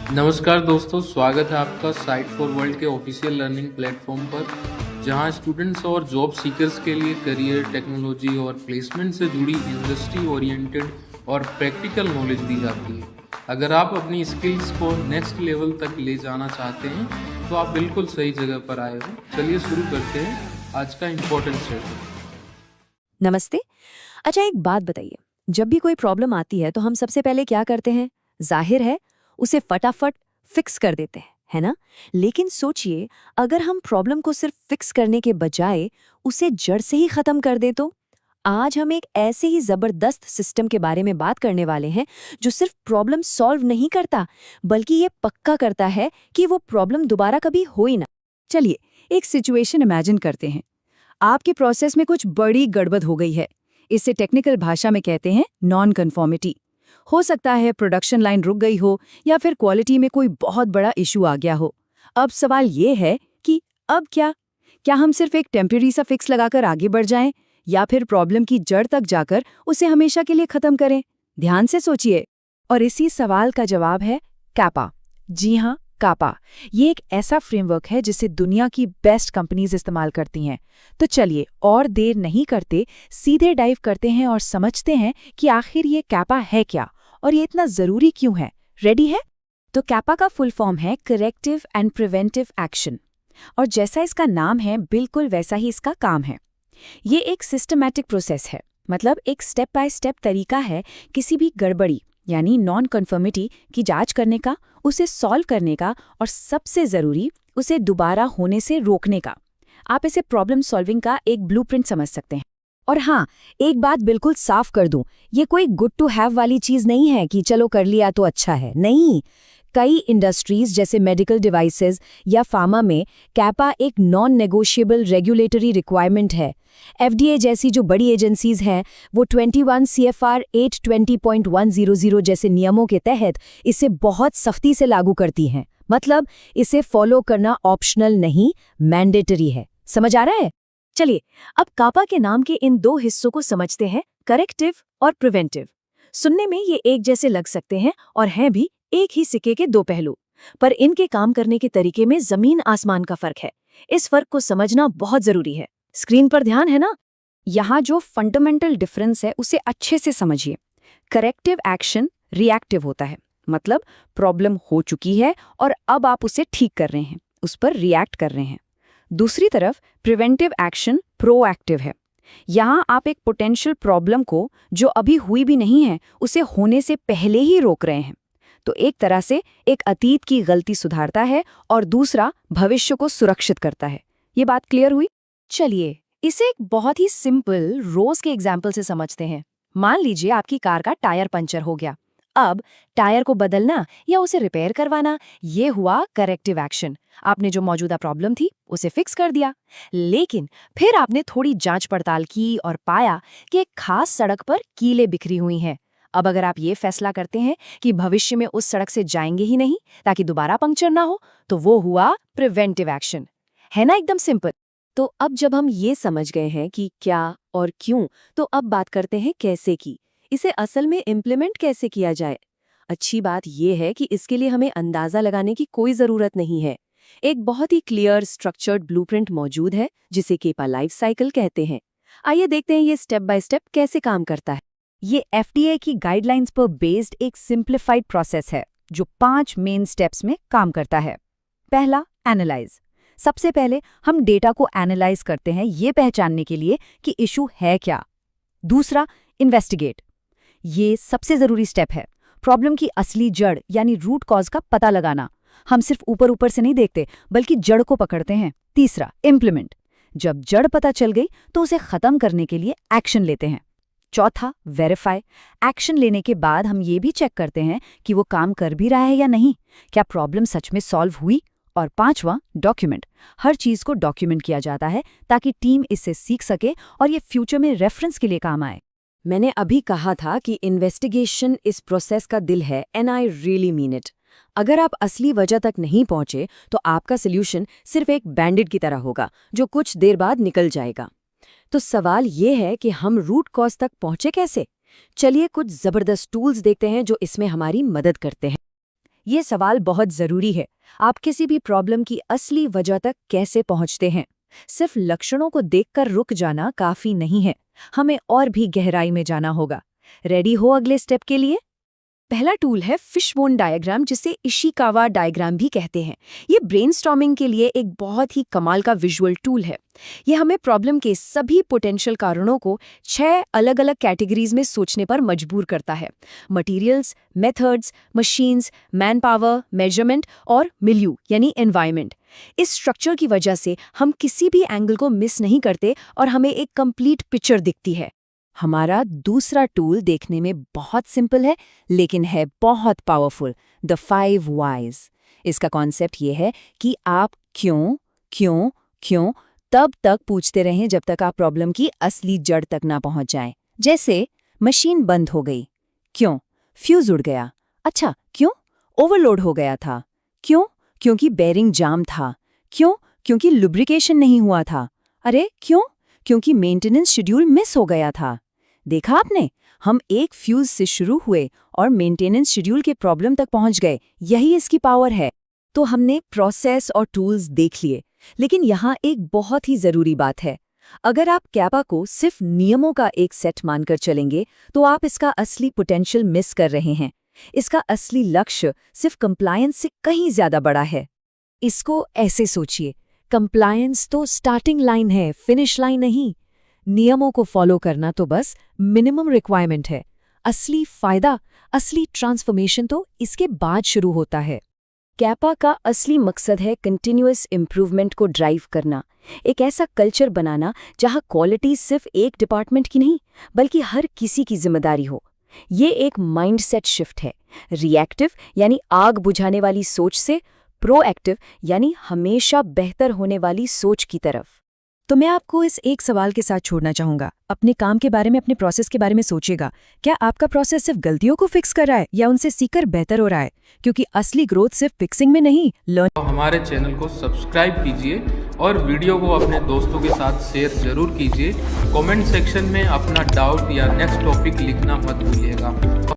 नमस्कार दोस्तों, स्वागत है आपका साइट फॉर वर्ल्ड के ऑफिशियल लर्निंग प्लेटफॉर्म पर, जहां स्टूडेंट्स और जॉब सीकर्स के लिए करियर, टेक्नोलॉजी और प्लेसमेंट से जुड़ी इंडस्ट्री ओरिएंटेड और प्रैक्टिकल नॉलेज दी जाती है। अगर आप अपनी स्किल्स को नेक्स्ट लेवल तक ले जाना चाहते हैं तो आप बिल्कुल सही जगह पर आए हो। चलिए शुरू करते हैं आज का इम्पोर्टेंट सेशन। नमस्ते। अच्छा, एक बात बताइए, जब भी कोई प्रॉब्लम आती है तो हम सबसे पहले क्या करते हैं? जाहिर है, उसे फटाफट फिक्स कर देते हैं, है ना? लेकिन सोचिए, अगर हम प्रॉब्लम को सिर्फ फिक्स करने के बजाय उसे जड़ से ही खत्म कर दें तो? आज हम एक ऐसे ही जबरदस्त सिस्टम के बारे में बात करने वाले हैं जो सिर्फ प्रॉब्लम सॉल्व नहीं करता, बल्कि ये पक्का करता है कि वो प्रॉब्लम दोबारा कभी हो ही ना। चलिए, एक सिचुएशन इमेजिन करते हैं। आपके प्रोसेस में कुछ बड़ी गड़बड़ हो गई है। इसे टेक्निकल भाषा में कहते हैं नॉन कन्फॉर्मिटी। हो सकता है प्रोडक्शन लाइन रुक गई हो या फिर क्वालिटी में कोई बहुत बड़ा इशू आ गया हो। अब सवाल ये है कि अब क्या हम सिर्फ एक टेम्परेरी सा फिक्स लगाकर आगे बढ़ जाएं या फिर प्रॉब्लम की जड़ तक जाकर उसे हमेशा के लिए खत्म करें? ध्यान से सोचिए। और इसी सवाल का जवाब है कैपा। जी हाँ, कापा। ये एक ऐसा फ्रेमवर्क है जिसे दुनिया की बेस्ट कंपनीज इस्तेमाल करती हैं। तो चलिए और देर नहीं करते, सीधे डाइव करते हैं और समझते हैं कि आखिर ये कैपा है क्या और ये इतना जरूरी क्यों है। रेडी है? तो कैपा का फुल फॉर्म है करेक्टिव एंड प्रिवेंटिव एक्शन, और जैसा इसका नाम है बिल्कुल वैसा ही इसका काम है। ये एक सिस्टमैटिक प्रोसेस है, मतलब एक स्टेप बाय स्टेप तरीका है किसी भी गड़बड़ी यानी नॉन कन्फर्मिटी की जांच करने का, उसे सॉल्व करने का और सबसे ज़रूरी उसे दोबारा होने से रोकने का। आप इसे प्रॉब्लम सॉल्विंग का एक ब्लूप्रिंट समझ सकते हैं। और हाँ, एक बात बिल्कुल साफ कर दूं, ये कोई गुड टू हैव वाली चीज़ नहीं है कि चलो कर लिया तो अच्छा है। नहीं, कई इंडस्ट्रीज जैसे मेडिकल डिवाइसेस या फार्मा में कैपा एक नॉन नेगोशिएबल रेगुलेटरी रिक्वायरमेंट है। एफडीए जैसी जो बड़ी एजेंसीज हैं वो 21 सीएफआर 820.100 जैसे नियमों के तहत इसे बहुत सख्ती से लागू करती हैं। मतलब इसे फॉलो करना ऑप्शनल नहीं, मैंडेटरी है। समझ आ रहा है? चलिए, अब कापा के नाम के इन दो हिस्सों को समझते हैं, करेक्टिव और प्रिवेंटिव। सुनने में ये एक जैसे लग सकते हैं और हैं भी एक ही सिक्के के दो पहलू, पर इनके काम करने के तरीके में जमीन आसमान का फर्क है। इस फर्क को समझना बहुत जरूरी है। स्क्रीन पर ध्यान है ना? यहाँ जो फंडामेंटल डिफरेंस है उसे अच्छे से समझिए। करेक्टिव एक्शन रिएक्टिव होता है, मतलब प्रॉब्लम हो चुकी है और अब आप उसे ठीक कर रहे हैं, उस पर रिएक्ट कर रहे हैं। दूसरी तरफ प्रिवेंटिव एक्शन प्रोएक्टिव है। यहाँ आप एक पोटेंशियल प्रॉब्लम को, जो अभी हुई भी नहीं है, उसे होने से पहले ही रोक रहे हैं। तो एक तरह से एक अतीत की गलती सुधारता है और दूसरा भविष्य को सुरक्षित करता है। ये बात क्लियर हुई? चलिए, इसे एक बहुत ही सिंपल रोज के एग्जाम्पल से समझते हैं। मान लीजिए आपकी कार का टायर पंचर हो गया। अब टायर को बदलना या उसे रिपेयर करवाना, ये हुआ करेक्टिव एक्शन। आपने जो मौजूदा प्रॉब्लम थी उसे फिक्स कर दिया। लेकिन फिर आपने थोड़ी जांच पड़ताल की और पाया कि एक खास सड़क पर कीलें बिखरी हुई हैं। अब अगर आप ये फैसला करते हैं कि भविष्य में उस सड़क से जाएंगे ही नहीं ताकि दोबारा पंक्चर ना हो, तो वो हुआ प्रिवेंटिव एक्शन। है ना, एकदम सिंपल। तो अब जब हम ये समझ गए हैं कि क्या और क्यों, तो अब बात करते हैं कैसे की। इसे असल में इम्प्लीमेंट कैसे किया जाए। अच्छी बात यह है कि इसके लिए हमें अंदाजा लगाने की कोई जरूरत नहीं है। एक बहुत ही क्लियर स्ट्रक्चर्ड ब्लूप्रिंट मौजूद है जिसे केपा लाइफ साइकिल कहते हैं। आइए देखते हैं ये स्टेप बाय स्टेप कैसे काम करता है। ये एफडीए की गाइडलाइंस पर बेस्ड एक सिंप्लीफाइड प्रोसेस है जो 5 मेन स्टेप्स में काम करता है। पहला, एनालाइज। सबसे पहले हम डेटा को एनालाइज करते हैं ये पहचानने के लिए कि इशू है क्या। दूसरा, इन्वेस्टिगेट। ये सबसे जरूरी स्टेप है, प्रॉब्लम की असली जड़ यानी रूट कॉज का पता लगाना। हम सिर्फ ऊपर ऊपर से नहीं देखते बल्कि जड़ को पकड़ते हैं। तीसरा, इम्प्लीमेंट। जब जड़ पता चल गई तो उसे खत्म करने के लिए एक्शन लेते हैं। चौथा, वेरीफाई। एक्शन लेने के बाद हम ये भी चेक करते हैं कि वो काम कर भी रहा है या नहीं, क्या प्रॉब्लम सच में सॉल्व हुई। और पांचवा, डॉक्यूमेंट। हर चीज को डॉक्यूमेंट किया जाता है ताकि टीम इससे सीख सके और ये फ्यूचर में रेफरेंस के लिए काम आए। मैंने अभी कहा था कि इन्वेस्टिगेशन इस प्रोसेस का दिल है, and I really mean it. अगर आप असली वजह तक नहीं पहुंचे तो आपका सोल्यूशन सिर्फ एक बैंडेड की तरह होगा जो कुछ देर बाद निकल जाएगा। तो सवाल ये है कि हम रूट कॉज तक पहुंचे कैसे। चलिए कुछ जबरदस्त टूल्स देखते हैं जो इसमें हमारी मदद करते हैं। ये सवाल बहुत जरूरी है। आप किसी भी प्रॉब्लम की असली वजह तक कैसे पहुंचते हैं? सिर्फ लक्षणों को देखकर रुक जाना काफी नहीं है, हमें और भी गहराई में जाना होगा। रेडी हो अगले स्टेप के लिए? पहला टूल है फिशबोन डायग्राम, जिसे इशिकावा डायग्राम भी कहते हैं। ये ब्रेनस्टॉर्मिंग के लिए एक बहुत ही कमाल का विजुअल टूल है। ये हमें प्रॉब्लम के सभी पोटेंशियल कारणों को 6 अलग अलग कैटेगरीज में सोचने पर मजबूर करता है। Materials, methods, machines, man power, measurement और मिल्यू यानी एनवायरनमेंट। इस स्ट्रक्चर की वजह से हम किसी भी एंगल को मिस नहीं करते और हमें एक कंप्लीट पिक्चर दिखती है। हमारा दूसरा टूल देखने में बहुत सिंपल है लेकिन है बहुत पावरफुल, द 5 Whys। इसका कॉन्सेप्ट ये है कि आप क्यों क्यों क्यों तब तक पूछते रहें जब तक आप प्रॉब्लम की असली जड़ तक ना पहुंच जाएं। जैसे मशीन बंद हो गई, क्यों? फ्यूज उड़ गया, अच्छा क्यों? ओवरलोड हो गया था, क्यों? क्योंकि बेरिंग जाम था, क्यों? क्योंकि लुब्रिकेशन नहीं हुआ था, अरे क्यों? क्योंकि मेंटेनेंस शेड्यूल मिस हो गया था। देखा आपने, हम एक फ्यूज से शुरू हुए और मेंटेनेंस शेड्यूल के प्रॉब्लम तक पहुंच गए। यही इसकी पावर है। तो हमने प्रोसेस और टूल्स देख लिए, लेकिन यहाँ एक बहुत ही जरूरी बात है। अगर आप कैपा को सिर्फ नियमों का एक सेट मानकर चलेंगे तो आप इसका असली पोटेंशियल मिस कर रहे हैं। इसका असली लक्ष्य सिर्फ कंप्लायंस से कहीं ज्यादा बड़ा है। इसको ऐसे सोचिए, कंप्लायंस तो स्टार्टिंग लाइन है, फिनिश लाइन नहीं। नियमों को फॉलो करना तो बस मिनिमम रिक्वायरमेंट है। असली फायदा, असली ट्रांसफॉर्मेशन तो इसके बाद शुरू होता है। कैपा का असली मकसद है कंटिन्यूअस इम्प्रूवमेंट को ड्राइव करना, एक ऐसा कल्चर बनाना जहां क्वालिटी सिर्फ एक डिपार्टमेंट की नहीं बल्कि हर किसी की जिम्मेदारी हो। ये एक माइंडसेट शिफ्ट है, रिएक्टिव यानी आग बुझाने वाली सोच से प्रोएक्टिव यानी हमेशा बेहतर होने वाली सोच की तरफ। तो मैं आपको इस एक सवाल के साथ छोड़ना चाहूंगा। अपने काम के बारे में, अपने प्रोसेस के बारे में सोचिएगा। क्या आपका प्रोसेस सिर्फ गलतियों को फिक्स कर रहा है या उनसे सीखकर बेहतर हो रहा है? क्योंकि असली ग्रोथ सिर्फ फिक्सिंग में नहीं, लर्न। तो हमारे चैनल को सब्सक्राइब कीजिए और वीडियो को अपने दोस्तों के साथ शेयर जरूर कीजिए। कमेंट सेक्शन में अपना डाउट या नेक्स्ट टॉपिक लिखना मत भूलिएगा।